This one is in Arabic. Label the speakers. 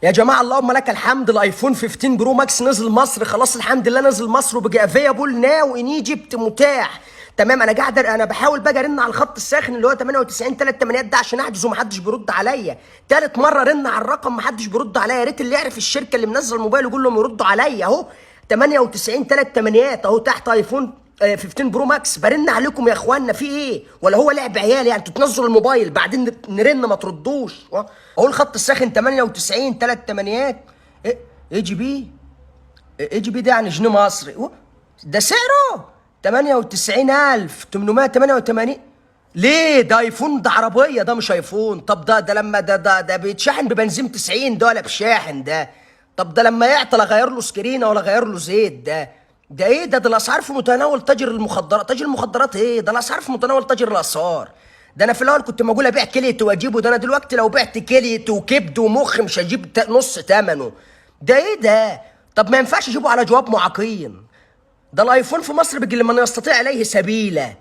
Speaker 1: يا جماعه اللهم لك الحمد، الايفون 15 برو ماكس نزل مصر خلاص، الحمد لله نزل مصر وبقى افيبل ناو ان ايجيبت، متاح. تمام. انا بحاول بقى ارن على الخط الساخن اللي هو 98 38 ده عشان احجز ومحدش بيرد عليا. تالت مره رن على الرقم محدش بيرد عليا. يا ريت اللي يعرف الشركه اللي منزل الموبايل يقول لهم يردوا عليا. اهو 98 38 اهو تحت ايفون 15 برو ماكس. برن عليكم يا اخوانا، في ايه؟ ولا هو لعب عيال يعني؟ انتوا تنزلوا الموبايل بعدين نرن ما تردوش. اهو الخط الساخن 98 38 اي جي بي. اي جي بي ده يعني جنيه مصري. ده سعره 98888. ليه؟ ده ايفون، ده عربيه، ده مش ايفون. طب ده لما ده بيتشحن ببنزين 90 ده ولا بشاحن ده؟ طب ده لما يعطل اغير له سكرينه ولا اغير له زيت ده ايه ده الاسعار في متناول تاجر المخدرات. تاجر المخدرات ايه ده؟ الاسعار في متناول تاجر الاثار. ده انا في الاول كنت بقول ابيع كليت واجيبه، ده انا دلوقتي لو بعت كليت وكبد ومخ مش هجيب نص ثمنه. ده ايه ده؟ طب ما ينفعش اجيبه على جواب معاقين. ده الايفون في مصر بيجي لمن يستطيع اليه سبيلا.